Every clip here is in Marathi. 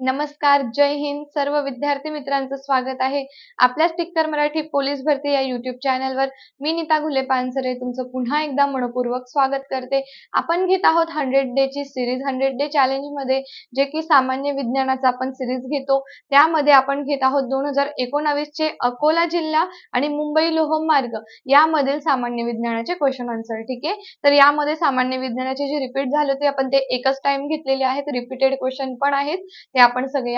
नमस्कार, जय हिंद. सर्व विद्यार्थी मित्रांचं स्वागत आहे. आपल्या स्टिकर मराठी पोलीस भरती या YouTube चॅनलवर मी नीता घुले पानसरे तुमचं पुन्हा एकदा मनपूर्वक स्वागत करते. आपण घेत आहोत 100 डे ची सिरीज. 100 डे चॅलेंज मध्ये जे की सामान्य विज्ञानाचा आपण सिरीज घेतो, त्यामध्ये आपण घेत आहोत 2019 चे अकोला जिल्हा आणि मुंबई लोहमार्ग यामधील सामान्य विज्ञानाचे क्वेश्चन आन्सर. ठीक आहे, तर यामध्ये सामान्य विज्ञानाचे जे रिपीट झाले होते आपण ते एकच टाइम घेतलेले आहेत. रिपीटेड क्वेश्चन पण आहेत, ते आपण सगळे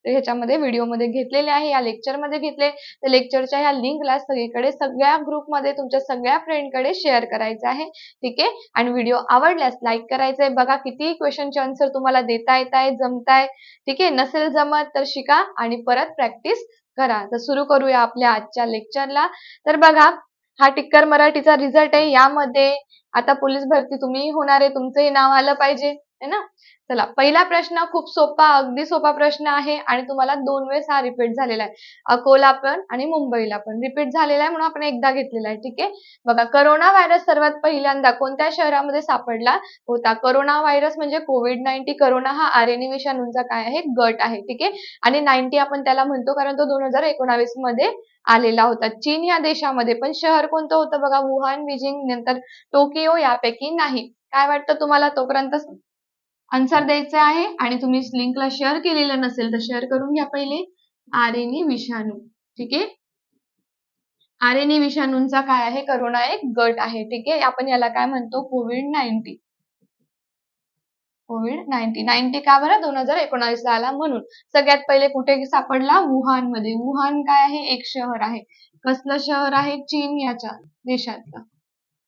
ह्याच्यामध्ये व्हिडिओमध्ये घेतलेले आहे, या लेक्चरमध्ये घेतले. तर लेक्चरच्या ह्या लिंकला सगळीकडे सगळ्या ग्रुपमध्ये तुमच्या सगळ्या फ्रेंडकडे शेअर करायचं आहे. ठीक आहे, आणि व्हिडिओ आवडल्यास लाईक करायचंय. बघा किती क्वेश्चनचे आन्सर तुम्हाला देता येत आहे, जमताय. ठीक आहे, नसेल जमत तर शिका आणि परत प्रॅक्टिस करा. तर सुरू करूया आपल्या आजच्या लेक्चरला. तर बघा, हा टिक्कर मराठीचा रिझल्ट आहे. यामध्ये आता पोलीस भरती तुम्ही होणार आहे, तुमचंही नाव आलं पाहिजे, है ना. चला, पहिला प्रश्न खूप सोपा, अगदी सोपा प्रश्न आहे आणि तुम्हाला 2 वेळेस हा रिपीट झालेला आहे. अकोला पण आणि मुंबईला पण रिपीट झालेला आहे, म्हणून आपण एकदा घेतलेला आहे. ठीक आहे, बघा, करोना व्हायरस सर्वात पहिल्यांदा कोणत्या शहरामध्ये सापडला होता? करोना व्हायरस म्हणजे कोविड-19. करोना हा RNA विषाणूंचा काय आहे? गट आहे. ठीक आहे, आणि 90 आपण त्याला म्हणतो कारण तो 2019 मध्ये आलेला होता. चीन या देशामध्ये. पण शहर कोणतं होतं बघा? वुहान, बीजिंग, नंतर टोकियो यापैकी नाही. काय वाटतं तुम्हाला? तोपर्यंत आन्सर द्यायचा आहे आणि तुम्ही लिंकला शेअर केलेलं नसेल तर शेअर करून घ्या पहिले. RNA विषाणू. ठीक आहे, RNA विषाणूंचा काय आहे? करोना एक गट आहे. ठीक आहे, आपण याला काय म्हणतो? कोविड-19. कोविड-19. 90 का बरं? 2019 ला आला म्हणून. सगळ्यात पहिले कुठे सापडला? वुहान मध्ये. वुहान काय आहे? एक शहर आहे. कसलं शहर आहे? चीन याच्या देशातलं.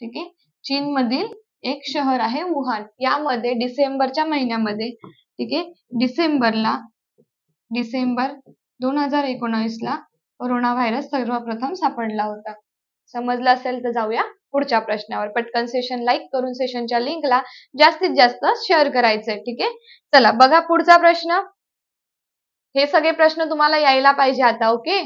ठीक आहे, चीन मधील एक शहर आहे वुहान. यामध्ये डिसेंबरच्या महिन्यामध्ये, ठीक आहे, डिसेंबर 2019 ला कोरोना व्हायरस सर्वप्रथम सापडला होता. समजलं असेल तर जाऊया पुढच्या प्रश्नावर. पटकन सेशन लाईक करून सेशनच्या लिंकला जास्तीत जास्त शेअर करायचंय. ठीक आहे, चला बघा पुढचा प्रश्न. हे सगळे प्रश्न तुम्हाला यायला पाहिजे आता. ओके,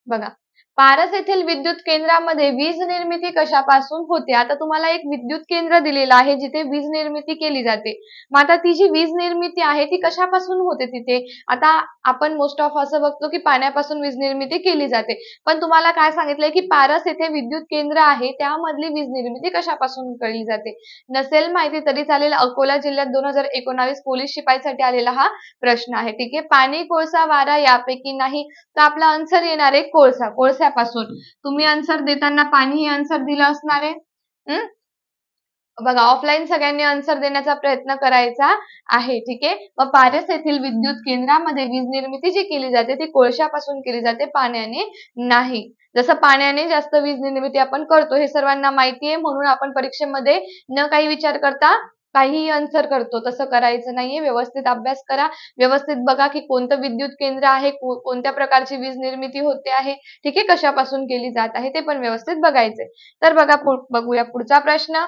बघा, पारस येथील विद्युत केंद्रामध्ये वीज निर्मिती कशापासून होते? आता तुम्हाला एक विद्युत केंद्र दिलेलं आहे जिथे वीज निर्मिती केली जाते. मग आता ती जी वीज निर्मिती आहे ती कशापासून होते तिथे? आता आपण मोस्ट ऑफ असं बघतो की पाण्यापासून वीज निर्मिती केली जाते, पण तुम्हाला काय सांगितलंय की पारस येथे विद्युत केंद्र आहे त्यामधली वीज निर्मिती कशापासून केली जाते? नसेल माहिती तरी चालेल, अकोला जिल्ह्यात 2019 पोलीस शिपाईसाठी आलेला हा प्रश्न आहे. ठीक आहे, पाणी, कोळसा, वारा यापैकी नाही. तर आपला आन्सर येणार आहे कोळसा. कोळस्यापासून. तुम्ही आन्सर देताना पाणी हे आन्सर दिलं असणार आहे. बघा, ऑफलाईन सगळ्यांनी आन्सर देण्याचा प्रयत्न करायचा आहे. ठीक आहे, मग पारस येथील विद्युत केंद्रामध्ये वीज निर्मिती जी केली जाते ती कोळशापासून केली जाते, पाण्याने नाही. जसं पाण्याने जास्त वीज निर्मिती आपण करतो हे सर्वांना माहिती आहे, म्हणून आपण परीक्षेमध्ये न काही विचार करता काहीही आन्सर करतो. तसं करायचं नाहीये. व्यवस्थित अभ्यास करा, व्यवस्थित बघा की कोणतं विद्युत केंद्र आहे, कोणत्या प्रकारची वीज निर्मिती होते आहे, ठीक आहे, कशापासून केली जात आहे ते पण व्यवस्थित बघायचंय. तर बघा, बघूया पुढचा प्रश्न.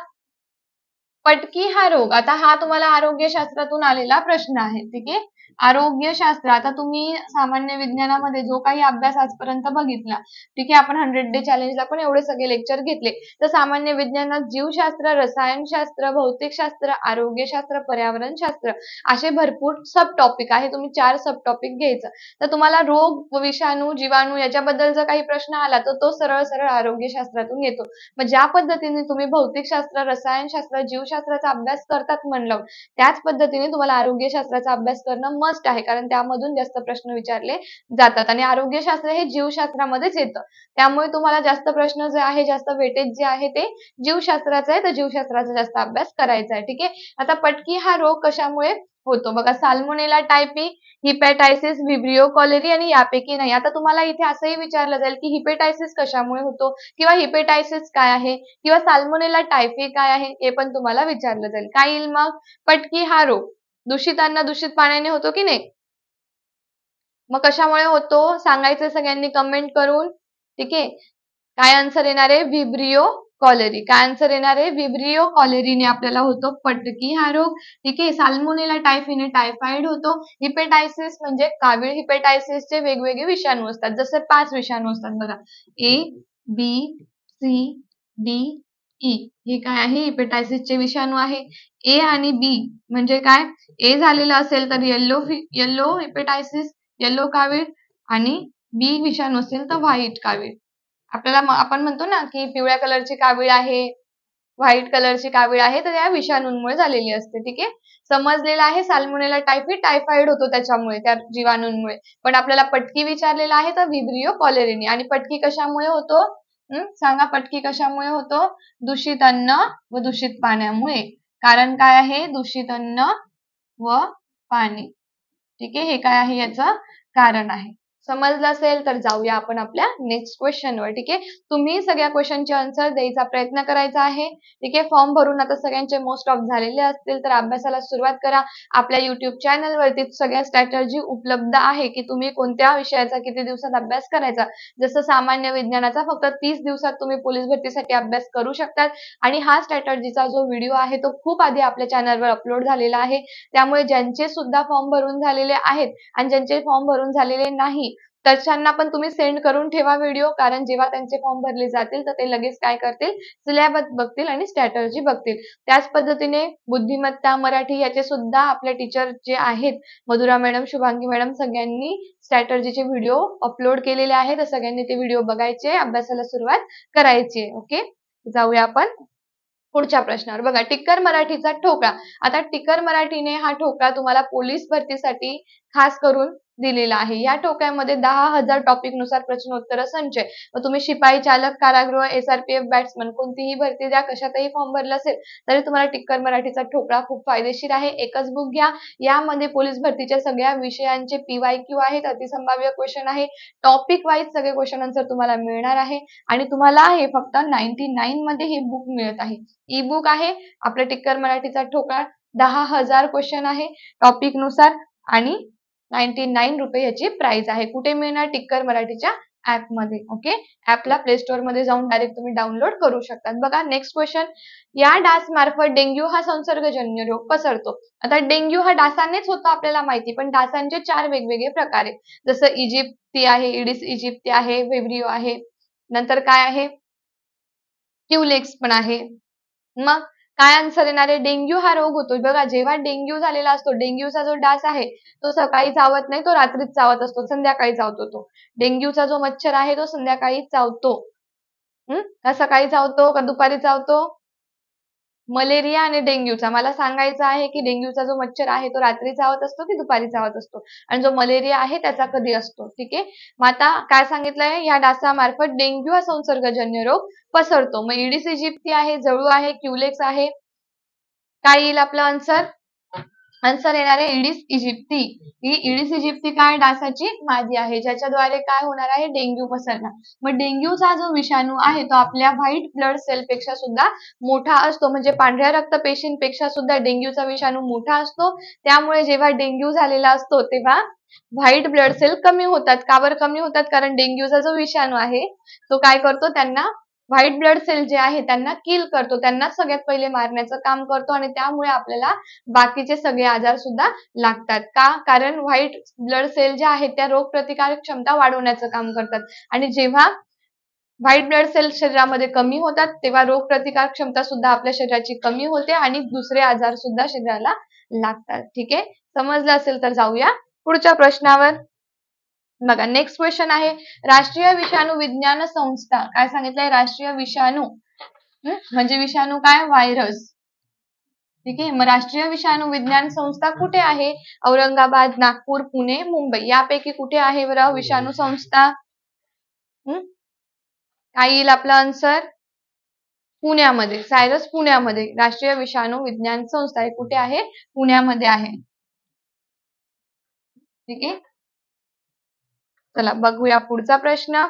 पटकी हा रोग. आता हा तुम्हाला आरोग्यशास्त्रातून आलेला प्रश्न आहे. ठीक आहे, आरोग्यशास्त्र. आता तुम्ही सामान्य विज्ञानामध्ये जो काही अभ्यास आजपर्यंत बघितला, ठीक आहे, आपण 100 डे चॅलेंजला पण एवढे सगळे लेक्चर घेतले. तर सामान्य विज्ञानात जीवशास्त्र, रसायनशास्त्र, भौतिकशास्त्र, आरोग्यशास्त्र, पर्यावरणशास्त्र असे भरपूर सब टॉपिक आहे. तुम्ही 4 सब टॉपिक घ्यायचं. तर तुम्हाला रोग, विषाणू, जीवाणू याच्याबद्दल जर काही प्रश्न आला तर तो सरळ सरळ आरोग्यशास्त्रातून येतो. मग ज्या पद्धतीने तुम्ही भौतिकशास्त्र, रसायनशास्त्र, जीवशास्त्राचा अभ्यास करतात म्हणलं, त्याच पद्धतीने तुम्हाला आरोग्यशास्त्राचा अभ्यास करणं मस्ट आहे, कारण त्यामधून जास्त प्रश्न विचारले जातात आणि आरोग्यशास्त्र हे जीवशास्त्रामध्येच येतं. त्यामुळे तुम्हाला जास्त प्रश्न जे आहे, जास्त वेटेज जे आहे ते जीवशास्त्राचं आहे, तर जीवशास्त्राचा जास्त अभ्यास करायचा आहे. ठीक आहे, आता पटकी हा रोग कशामुळे होतो? बघा, साल्मोनेला टायफी, हिपॅटायसिस, व्हिब्रिओ कॉलेरी आणि यापैकी नाही. आता तुम्हाला इथे असंही विचारलं जाईल की हिपॅटायसिस कशामुळे होतो, किंवा हिपॅटायसिस काय आहे, किंवा साल्मोनेला टायफी काय आहे, हे पण तुम्हाला विचारलं जाईल. काय येईल मग? पटकी हा रोग दूषित अन्न, दूषित पाण्याने होतो की नाही? मग कशामुळे होतो सांगायचं सगळ्यांनी कमेंट करून. ठीक आहे, काय आन्सर येणार आहे? व्हिब्रिओ कॉलेरी. काय आन्सर येणार आहे? व्हिब्रिओ कॉलेरीने आपल्याला होतो पटकी हा रोग. ठीक आहे, साल्मोनेला टायफीने टायफॉइड होतो. हिपॅटायसिस म्हणजे कावीळ. हिपॅटायसिसचे वेगवेगळे विषाणू असतात, जसे 5 विषाणू असतात बघा, A, B, C, D, E हे काय आहे, हिपॅटायसिसचे विषाणू आहे. ए आणि बी म्हणजे काय, ए झालेलं असेल तर येलो हिपॅटायसिस, येलो कावीळ, आणि बी विषाणू असेल तर व्हाईट कावीळ. आपण म्हणतो ना की पिवळ्या कलरची कावीळ आहे, व्हाईट कलरची कावीळ आहे, तर या विषाणूंमुळे झालेली असते. ठीक आहे, समजलेलं आहे. साल्मोनेला टायफॉइड होतो त्याच्यामुळे, त्या जीवाणूंमुळे. पण आपल्याला पटकी विचारलेला आहे तर व्हिब्रिओ कॉलेरेनी. आणि पटकी कशामुळे होतो, सांगा, पटकी कशामुळे होतो? दूषित अन्न व दूषित पाण्यामुळे. कारण काय आहे? दूषित अन्न व पाणी. ठीक आहे, हे काय आहे याचं कारण आहे. समजलं असेल तर जाऊया आपण आपल्या नेक्स्ट क्वेश्चनवर. ठीक आहे, तुम्ही सगळ्या क्वेश्चनचे आन्सर द्यायचा प्रयत्न करायचा आहे. ठीक आहे, फॉर्म भरून आता सगळ्यांचे मोस्ट ऑफ झालेले असतील तर अभ्यासाला सुरुवात करा. आपल्या युट्यूब चॅनलवरती सगळ्या स्ट्रॅटर्जी उपलब्ध आहे की तुम्ही कोणत्या विषयाचा किती दिवसात अभ्यास करायचा. जसं सामान्य विज्ञानाचा फक्त 30 दिवसात तुम्ही पोलीस भरतीसाठी अभ्यास करू शकतात. आणि हा स्ट्रॅटर्जीचा जो व्हिडिओ आहे तो खूप आधी आपल्या चॅनलवर अपलोड झालेला आहे. त्यामुळे ज्यांचे सुद्धा फॉर्म भरून झालेले आहेत आणि ज्यांचे फॉर्म भरून झालेले नाही त्यांना पण तुम्ही सेंड करून ठेवा व्हिडिओ. कारण जेव्हा त्यांचे फॉर्म भरले जातील तर ते लगेच काय करतील, सिलेबस बघतील आणि स्ट्रॅटर्जी बघतील. त्याच पद्धतीने बुद्धिमत्ता मराठी याचे सुद्धा आपले टीचर जे आहेत, मधुरा मॅडम, शुभांगी मॅडम, सगळ्यांनी स्ट्रॅटर्जीचे व्हिडिओ अपलोड केलेले आहेत. तर सगळ्यांनी ते व्हिडिओ बघायचे, अभ्यासाला सुरुवात करायची. ओके, जाऊया आपण पुढच्या प्रश्नावर. बघा, टिक्कर मराठीचा ठोकळा. आता टिक्कर मराठीने हा ठोकळा तुम्हाला पोलीस भरतीसाठी खास करून दिलेला आहे. या ठोकळ्यामध्ये 10,000 टॉपिक नुसार प्रश्नोत्तर संच आहे. मग तुम्ही शिपाई, चालक, कारागृह, एसआरपीएफ, बॅट्समन कोणतीही भरती द्या, कशातही फॉर्म भरला असेल तरी तुम्हाला टिक्कर मराठीचा ठोकळा खूप फायदेशीर आहे. एकच बुक घ्या. यामध्ये पोलीस भरतीच्या सगळ्या विषयांचे PYQ आहेत, अतिसंभाव्य क्वेश्चन आहे, टॉपिक वाईज सगळे क्वेश्चन आन्सर तुम्हाला मिळणार आहे. आणि तुम्हाला हे फक्त 99 मध्ये हे बुक मिळत आहे. ई बुक आहे आपल्या टिक्कर मराठीचा ठोकळा. 10,000 क्वेश्चन आहे टॉपिक नुसार आणि 99 रुपये याची प्राइस आहे. कुठे मिळणार? टिक्कर मराठीच्या ऍप मध्ये. ओके, ऍपला प्ले स्टोअर मध्ये जाऊन डायरेक्ट तुम्ही डाउनलोड करू शकता. बघा, नेक्स्ट क्वेश्चन. या डास मार्फत डेंग्यू हा संसर्गजन्य रोग पसरतो. आता डेंग्यू हा डासानेच होतो आपल्याला माहिती, पण डासांचे 4 वेगवेगळे प्रकार आहेत. जसं इजिप्ती आहे, इडिस इजिप्ती आहे, व्हिब्रिओ आहे, नंतर काय आहे, क्युलेक्स पण आहे. मग काय आन्सर येणार आहे? डेंग्यू हा रोग होतो. बघा, जेव्हा डेंग्यू झालेला असतो, डेंग्यूचा जो डास आहे तो सकाळी चावत नाही, तो रात्रीच चावत असतो, संध्याकाळी चावतो तो. डेंग्यूचा जो मच्छर आहे तो संध्याकाळी चावतो. का सकाळी चावतो का दुपारी चावतो? मलेरिया आणि डेंग्यूचा मला सांगायचं आहे की डेंग्यूचा जो मच्छर आहे तो रात्री चावत असतो की दुपारी चावत असतो, आणि जो मलेरिया आहे त्याचा कधी असतो. ठीक आहे, मग आता काय सांगितलंय, या डासामार्फत डेंग्यू हा संसर्गजन्य रोग पसरतो. मग इडिस इजिप्ती आहे, जळू आहे, क्युलेक्स आहे, काय येईल आपलं आन्सर? आन्सर येणार आहे इडिस इजिप्ती. ही इडिस इजिप्ती काय, डासाची मादी आहे, ज्याच्याद्वारे काय होणार आहे, डेंग्यू पसरणार. मग डेंग्यूचा जो विषाणू आहे तो आपल्या व्हाईट ब्लड सेल पेक्षा सुद्धा मोठा असतो. म्हणजे पांढऱ्या रक्त पेशींपेक्षा सुद्धा डेंग्यूचा विषाणू मोठा असतो. त्यामुळे जेव्हा डेंग्यू झालेला असतो तेव्हा व्हाईट ब्लड सेल कमी होतात. का बरं कमी होतात? कारण डेंग्यूचा जो विषाणू आहे तो काय करतो, त्यांना व्हाईट ब्लड सेल जे आहे त्यांना किल करतो, त्यांना सगळ्यात पहिले मारण्याचं काम करतो. आणि त्यामुळे आपल्याला बाकीचे सगळे आजार सुद्धा लागतात. का? कारण व्हाईट ब्लड सेल ज्या आहेत त्या रोग प्रतिकारक क्षमता वाढवण्याचं काम करतात. आणि जेव्हा व्हाईट ब्लड सेल शरीरामध्ये कमी होतात तेव्हा रोग प्रतिकारक क्षमता सुद्धा आपल्या शरीराची कमी होते आणि दुसरे आजार सुद्धा शरीराला लागतात. ठीक आहे, समजलं असेल तर जाऊया पुढच्या प्रश्नावर. बघा, नेक्स्ट क्वेश्चन आहे, राष्ट्रीय विषाणू विज्ञान संस्था. काय सांगितलंय? राष्ट्रीय विषाणू म्हणजे विषाणू काय, व्हायरस. ठीक आहे, मग राष्ट्रीय विषाणू विज्ञान संस्था कुठे आहे? औरंगाबाद, नागपूर, पुणे, मुंबई यापैकी कुठे आहे बरं विषाणू संस्था? काय येईल आपला आन्सर? पुण्यामध्ये. सायरस पुण्यामध्ये राष्ट्रीय विषाणू विज्ञान संस्था आहे. कुठे आहे? पुण्यामध्ये आहे. ठीक आहे, चला बघूया पुढचा प्रश्न.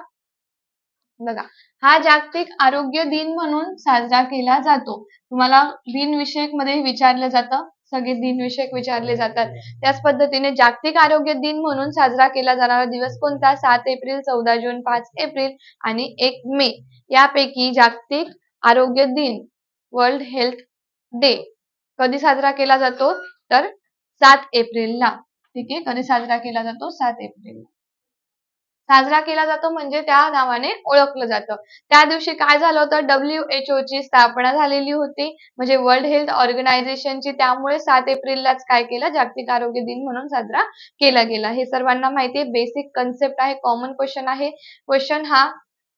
बघा, हा जागतिक आरोग्य दिन म्हणून साजरा केला जातो. तुम्हाला दिनविषयक मध्ये विचारलं जातं, सगळे दिनविषयक विचारले जातात. त्याच पद्धतीने जागतिक आरोग्य दिन म्हणून साजरा केला जाणारा दिवस कोणता? 7 एप्रिल, 14 जून, 5 एप्रिल आणि 1 मे. यापैकी जागतिक आरोग्य दिन, वर्ल्ड हेल्थ डे, कधी साजरा केला जातो? तर 7 एप्रिलला. ठीक आहे, कधी साजरा केला जातो? 7 एप्रिल. साजरा केला जातो म्हणजे त्या नावाने ओळखलं जातं. त्या दिवशी काय झालं होतं, WHO ची स्थापना झालेली होती, म्हणजे वर्ल्ड हेल्थ ऑर्गनायझेशनची. त्यामुळे 7 एप्रिललाच काय केलं, जागतिक आरोग्य दिन म्हणून साजरा केला गेला. हे सर्वांना माहिती आहे, बेसिक कन्सेप्ट आहे, कॉमन क्वेश्चन आहे. क्वेश्चन हा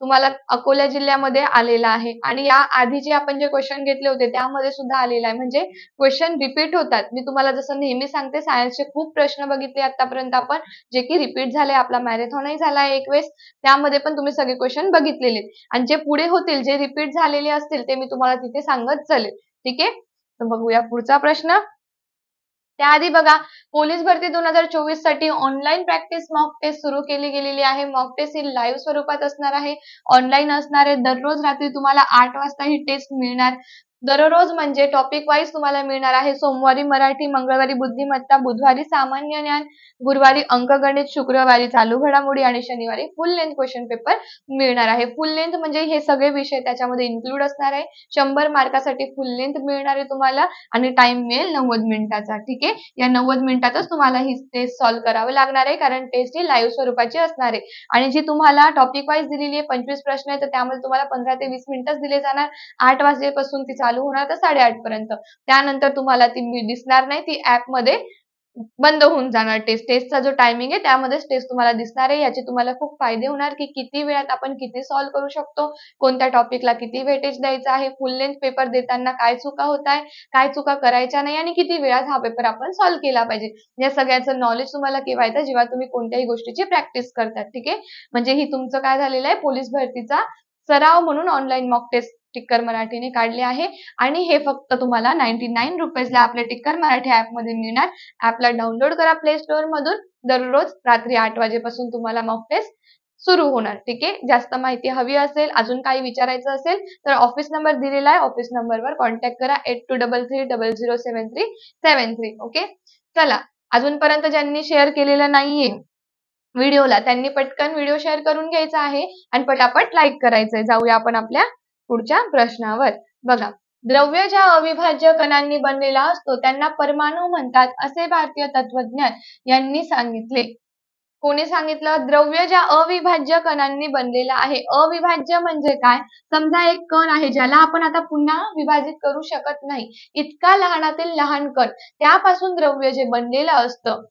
तुम्हाला अकोला जिल्ह्यामध्ये आलेला आहे आणि या आधी जे आपण जे क्वेश्चन घेतले होते त्यामध्ये सुद्धा आलेला आहे. म्हणजे क्वेश्चन रिपीट होतात. मी तुम्हाला जसं नेहमी सांगते, सायन्सचे खूप प्रश्न बघितले आतापर्यंत आपण, जे की रिपीट झाले. आपला मॅरेथॉनही झाला आहे एक वेळेस, त्यामध्ये पण तुम्ही सगळे क्वेश्चन बघितलेले आणि जे पुढे होतील, जे रिपीट झालेले असतील ते मी तुम्हाला तिथे सांगत चालेल. ठीक आहे, तर बघूया पुढचा प्रश्न. त्याआधी बघा, पोलीस भरती 2024 साठी ऑनलाईन प्रॅक्टिस मॉक टेस्ट सुरू केली गेलेली आहे. मॉक टेस्ट ही लाईव्ह स्वरूपात असणार आहे, ऑनलाईन असणार आहे. दररोज रात्री तुम्हाला 8 वाजता ही टेस्ट मिळणार. दररोज म्हणजे टॉपिक वाईज तुम्हाला मिळणार आहे. सोमवारी मराठी, मंगळवारी बुद्धिमत्ता, बुधवारी सामान्य ज्ञान, गुरुवारी अंकगणित, शुक्रवारी चालू घडामोडी आणि शनिवारी फुल लेंथ क्वेश्चन पेपर मिळणार आहे. फुल लेंथ म्हणजे हे सगळे विषय त्याच्यामध्ये इन्क्लूड असणार आहे. 100 मार्कासाठी फुल लेंथ मिळणार आहे तुम्हाला आणि टाइम मिळेल 90 मिनिटाचा. ठीक आहे, या 90 मिनिटातच तुम्हाला ही टेस्ट सॉल्व्ह करावी लागणार आहे, कारण टेस्ट ही लाईव्ह स्वरूपाची असणार आहे. आणि जी तुम्हाला टॉपिक वाईज दिलेली आहे 25 प्रश्न आहे, तर त्यामध्ये तुम्हाला 15 ते 20 मिनिटच दिले जाणार. 8 वाजेपासून ती चालू होणार तर 8:30 पर्यंत. त्यानंतर तुम्हाला ती दिसणार नाही, ती ऍप मध्ये बंद होऊन जाणार. टेस्टचा जो टायमिंग आहे त्यामध्येच टेस्ट तुम्हाला दिसणार आहे. याचे तुम्हाला खूप फायदे होणार, की किती वेळात आपण किती सॉल्व्ह करू शकतो, कोणत्या टॉपिकला किती वेटेज द्यायचं आहे, फुल लेंथ पेपर देताना काय चुका होत आहे, काय चुका करायच्या नाही आणि किती वेळात हा पेपर आपण सॉल्व्ह केला पाहिजे. या सगळ्याचं नॉलेज तुम्हाला केव्हा येतं, जेव्हा तुम्ही कोणत्याही गोष्टीची प्रॅक्टिस करतात. ठीक आहे, म्हणजे ही तुमचं काय झालेलं आहे, पोलीस भरतीचा सराव म्हणून ऑनलाईन मॉक टेस्ट टिक्कर मराठीने काढले आहे आणि हे फक्त तुम्हाला 99 रुपीजला आपल्या टिक्कर मराठी ऍप मध्ये मिळणार. ऍपला डाउनलोड करा प्ले स्टोअर मधून. दररोज रात्री 8 वाजेपासून तुम्हाला मॉक टेस्ट सुरू होणार. ठीक आहे, जास्त माहिती हवी असेल, अजून काही विचारायचं असेल तर ऑफिस नंबर दिलेला आहे, ऑफिस नंबरवर कॉन्टॅक्ट करा 8233007373. ओके, चला, अजूनपर्यंत ज्यांनी शेअर केलेलं नाहीये व्हिडिओला त्यांनी पटकन व्हिडिओ शेअर करून घ्यायचा आहे आणि पटापट लाईक करायचंय. जाऊया आपण आपल्या पुढच्या प्रश्नावर. बघा, द्रव्य ज्या अविभाज्य कणांनी बनलेला असतो त्यांना परमाणु म्हणतात असे भारतीय तत्वज्ञान यांनी सांगितले. कोणी सांगितलं? द्रव्य ज्या अविभाज्य कणांनी बनलेला आहे. अविभाज्य म्हणजे काय? समजा एक कण आहे ज्याला आपण आता पुन्हा विभाजित करू शकत नाही, इतका लहानातील लहान कण, त्यापासून द्रव्य जे बनलेलं असतं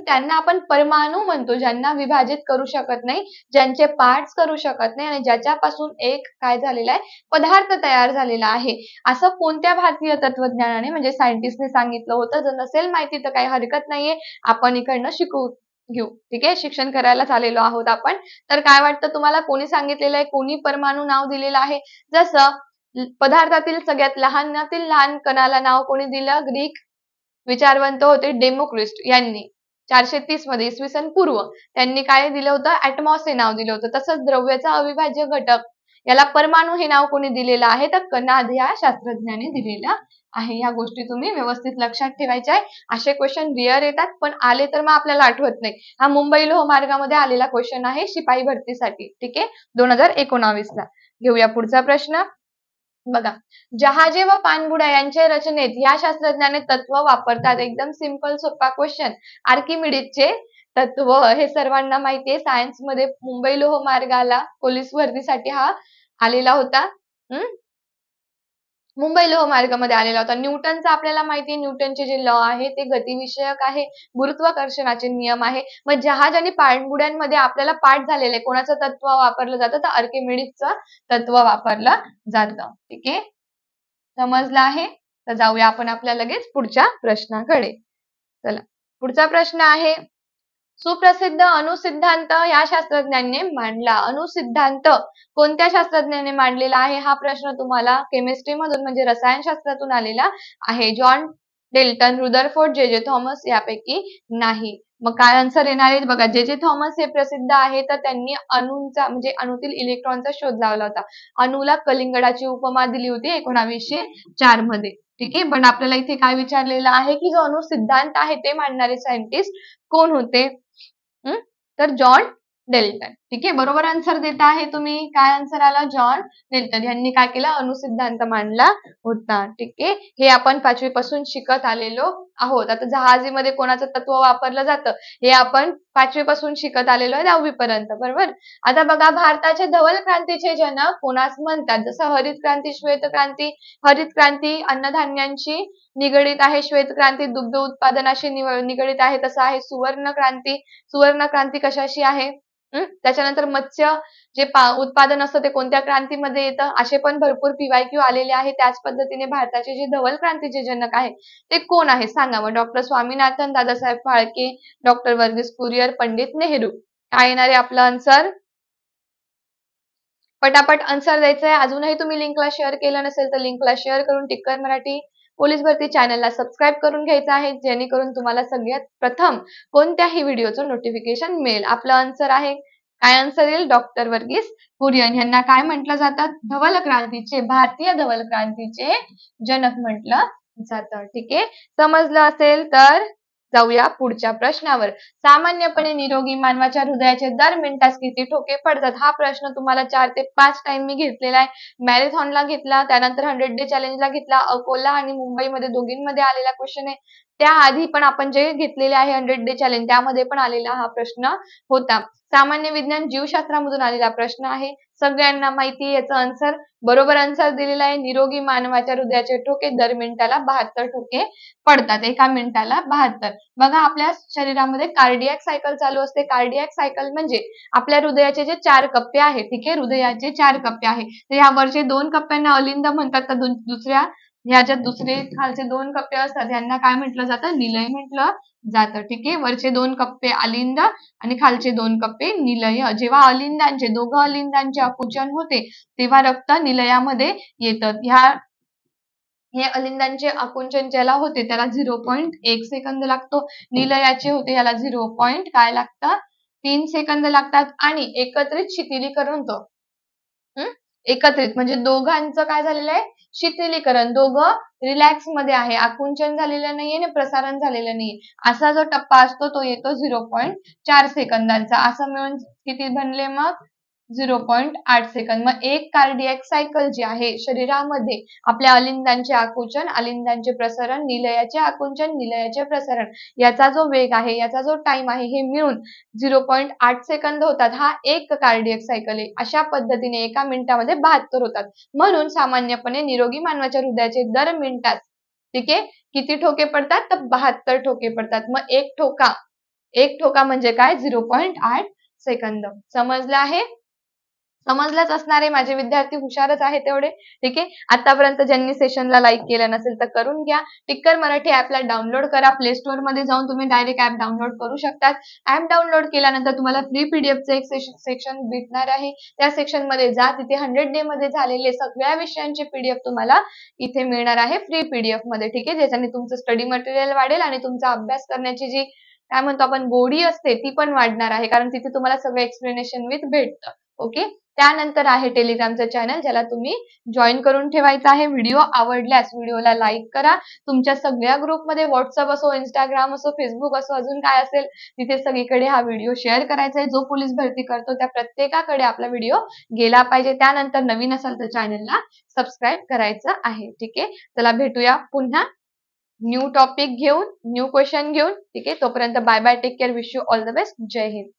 त्यांना आपण परमाणु म्हणतो. ज्यांना विभाजित करू शकत नाही, ज्यांचे पार्ट्स करू शकत नाही आणि ज्याच्यापासून एक काय झालेला आहे, पदार्थ तयार झालेला आहे. असं कोणत्या भारतीय तत्वज्ञानाने म्हणजे सायंटिस्टने सांगितलं होतं? जर नसेल माहिती तर काही हरकत नाहीये, आपण इकडनं शिकू घेऊ. ठीक आहे, शिक्षण करायला आलेलो आहोत आपण. तर काय वाटतं तुम्हाला, कोणी सांगितलेलं आहे, कोणी परमाणु नाव दिलेलं आहे? जसं पदार्थातील सगळ्यात लहानातील लहान कणाला नाव कोणी दिलं? ग्रीक विचारवंत होते डेमोक्रिस्ट यांनी 430 मध्ये इसवी सन पूर्व. त्यांनी काय दिलं होतं? ऍटमॉस हे नाव दिलं होतं. तसंच द्रव्याचा अविभाज्य घटक याला परमाणु हे नाव कोणी दिलेलं आहे? तर कणाद या शास्त्रज्ञाने दिलेलं आहे. या गोष्टी तुम्ही व्यवस्थित लक्षात ठेवायच्या आहे. असे क्वेश्चन रिअर येतात, पण आले तर मग आपल्याला आठवत नाही. हा मुंबई लोहमार्गामध्ये आलेला क्वेश्चन आहे शिपाई भरतीसाठी. ठीक आहे, 2019 ला. घेऊया पुढचा प्रश्न. बघा, जहाजे व पाणबुड्या यांच्या रचनेत या शास्त्रज्ञाने तत्व वापरतात. एकदम सिंपल सोपा क्वेश्चन. आर्किमिडीजचे तत्व हे सर्वांना माहिती आहे. सायन्स मध्ये मुंबई लोहमार्गाला पोलीस भरतीसाठी हा आलेला होता. मुंबई लोहमार्गामध्ये आलेला होता. न्यूटनचा आपल्याला माहिती आहे, न्यूटनचे जे लॉ आहे ते गतिविषयक आहे, गुरुत्वाकर्षणाचे नियम आहे. मग जहाज आणि पाणबुड्यांमध्ये आपल्याला पाठ झालेलं आहे, कोणाचं तत्व वापरलं जातं? तर आर्किमिडीजचं तत्व वापरलं जातं. ठीक आहे, समजलं आहे? तर जाऊया आपण आपल्या लगेच पुढच्या प्रश्नाकडे. चला, पुढचा प्रश्न आहे, सुप्रसिद्ध अणुसिद्धांत या शास्त्रज्ञांनी मांडला. अणुसिद्धांत कोणत्या शास्त्रज्ञाने मांडलेला आहे? हा प्रश्न तुम्हाला केमिस्ट्री मधून म्हणजे रसायनशास्त्रातून आलेला आहे. जॉन डेल्टन, रुदरफोर्ड, जे जे थॉमस यापैकी नाही. मग काय आन्सर येणार आहे? बघा, जे जे थॉमस हे प्रसिद्ध आहे, तर त्यांनी अणूंचा म्हणजे अणूतील इलेक्ट्रॉनचा शोध लावला होता. अणूला कलिंगडाची उपमा दिली होती 1904 मध्ये. ठीक आहे, पण आपल्याला इथे काय विचारलेलं आहे, की जो अणुसिद्धांत आहे ते मांडणारे सायंटिस्ट कोण होते? तर जॉन डेल्टन. ठीक आहे, बरोबर आन्सर देता आहे तुम्ही. काय आन्सर आला? जॉन मिल्टन यांनी काय केलं? अणुसिद्धांत मांडला होता. ठीक आहे, हे आपण 5वी पासून शिकत आलेलो आहोत. आता जहाजीमध्ये कोणाचं तत्व वापरलं जातं हे आपण 5वी पासून शिकत आलेलो आहे 10वी पर्यंत, बरोबर. आता बघा, भारताचे धवल क्रांतीचे जनक कोणास म्हणतात? जसं हरित क्रांती, श्वेत क्रांती. हरित क्रांती अन्नधान्यांची निगडित आहे, श्वेत क्रांती दुग्ध उत्पादनाशी निगडित आहे, तसं आहे सुवर्ण क्रांती. सुवर्ण क्रांती कशाशी आहे? त्याच्यानंतर मत्स्य जे उत्पादन असतं ते कोणत्या क्रांतीमध्ये येतं? असे पण भरपूर PYQ आलेले आहे. त्याच पद्धतीने भारताचे जे धवल क्रांतीचे जनक आहे ते कोण आहे? सांगा मग. Doctor Swaminathan, Dadasaheb Phalke, doctor Varghese Kurien, Pandit Nehru. काय येणार आहे आपलं आन्सर? पटापट आन्सर द्यायचं आहे. अजूनही तुम्ही लिंकला शेअर केलं नसेल तर लिंकला शेअर करून टिक्कर मराठी पोलीस भरती चॅनलला सबस्क्राईब करून घ्यायचं आहे, जेणेकरून तुम्हाला सगळ्यात प्रथम कोणत्याही व्हिडिओचं नोटिफिकेशन मिळेल. आपलं आन्सर आहे, काय आन्सर येईल? डॉक्टर वर्गीस कुरियन यांना काय म्हटलं जातं? धवल क्रांतीचे, भारतीय धवल क्रांतीचे जनक म्हटलं जातं. ठीक आहे, समजलं असेल तर जाऊया पुढच्या प्रश्नावर. सामान्यपणे निरोगी मानवाच्या हृदयाचे दर मिनिटास किती ठोके पडतात? हा प्रश्न तुम्हाला 4 ते 5 टाइम मी घेतलेला आहे. मॅरेथॉनला घेतला, त्यानंतर 100 डे चॅलेंजला घेतला, अकोला आणि मुंबईमध्ये दोघींमध्ये आलेला क्वेश्चन आहे. त्याआधी पण आपण जे घेतलेले आहे 100 डे चॅलेंज त्यामध्ये पण आलेला हा प्रश्न होता. सामान्य विज्ञान जीवशास्त्रामधून आलेला प्रश्न आहे. सगळ्यांना माहिती आहे याचा आन्सर. बरोबर आन्सर दिलेला आहे. निरोगी मानवाच्या हृदयाचे ठोके दर मिनिटाला 72 ठोके पडतात. एका मिनिटाला 72. बघा, आपल्या शरीरामध्ये कार्डियक सायकल चालू असते. कार्डियक सायकल म्हणजे आपल्या हृदयाचे जे 4 कप्पे आहेत, ठीक आहे, हृदयाचे 4 कप्पे आहेत. तर ह्या वरचे 2 कप्प्यांना अलिंद म्हणतात, तर दुसऱ्या ह्याच्यात दुसरे खालचे 2 कप्पे असतात यांना काय म्हटलं जातं? निलय म्हटलं जातं. ठीक आहे, वरचे 2 कप्पे अलिंद आणि खालचे 2 कप्पे निलय. जेव्हा अलिंदांचे दोघं अलिंदांचे आकुंचन होते तेव्हा रक्त निलयामध्ये येतं. हे अलिंदांचे आकुंचन ज्याला होते त्याला 0.1 सेकंद लागतो. निलयाचे होते याला 0. काय लागतं? 3 सेकंद लागतात. आणि एकत्रित शिथिलीकरण होतं. एकत्रित म्हणजे दोघांचं काय झालेलं आहे? शिथिलीकरण. दोघं रिलॅक्स मध्ये आहे, आकुंचन झालेलं नाहीये आणि प्रसारण झालेलं नाहीये. असा जो टप्पा असतो तो येतो 0.4 सेकंदांचा. असं मिळून किती बनले मग? 0.8 सेकंद. मग एक कार्डियक सायकल जी आहे शरीरामध्ये आपल्या अलिंदांचे आकुंचन, अलिंदांचे प्रसरण, निलयाचे आकुंचन, निलयाचे प्रसरण याचा जो वेग आहे, याचा जो टाइम आहे, हे मिळून 0.8 सेकंद होतात. हा एक कार्डियक सायकल आहे. अशा पद्धतीने एका मिनिटामध्ये 72 होतात. म्हणून सामान्यपणे निरोगी मानवाच्या हृदयाचे दर मिनिटात, ठीक आहे, किती ठोके पडतात? तर 72 ठोके पडतात. मग एक ठोका म्हणजे काय? 0.8 सेकंद. समजलं आहे? समजलंच असणार आहे. माझे विद्यार्थी हुशारच आहे तेवढे. ठीक आहे, आतापर्यंत ज्यांनी सेशनला लाईक केलं नसेल तर करून घ्या. टिक्कर मराठी ऍपला डाउनलोड करा. प्ले स्टोअर मध्ये जाऊन तुम्ही डायरेक्ट ऍप डाउनलोड करू शकतात. ऍप डाउनलोड केल्यानंतर तुम्हाला फ्री पीडीएफचं एक सेक्शन भेटणार आहे. त्या सेक्शन मध्ये जा, तिथे 100 डे मध्ये झालेले सगळ्या विषयांचे पीडीएफ तुम्हाला इथे मिळणार आहे फ्री पीडीएफ मध्ये. ठीक आहे, ज्याच्याने तुमचं स्टडी मटेरियल वाढेल आणि तुमचा अभ्यास करण्याची जी काय म्हणतो आपण गोडी असते ती पण वाढणार आहे, कारण तिथे तुम्हाला सगळं एक्सप्लेनेशन विथ भेटतं. ओके, त्यानंतर आहे टेलिग्रामचं चॅनल, ज्याला तुम्ही जॉईन करून ठेवायचं आहे. व्हिडिओ आवडल्यास व्हिडिओला लाईक करा. तुमच्या सगळ्या ग्रुपमध्ये व्हॉट्सअप असो, इंस्टाग्राम असो, फेसबुक असो, अजून काय असेल तिथे सगळीकडे हा व्हिडिओ शेअर करायचा आहे. जो पोलीस भरती करतो त्या प्रत्येकाकडे आपला व्हिडिओ गेला पाहिजे. त्यानंतर नवीन असाल तर चॅनलला सबस्क्राईब करायचं आहे. ठीक आहे, चला भेटूया पुन्हा न्यू टॉपिक घेऊन, न्यू क्वेश्चन घेऊन. ठीक आहे, तोपर्यंत bye bye, take care, wish you all the best. जय हिंद.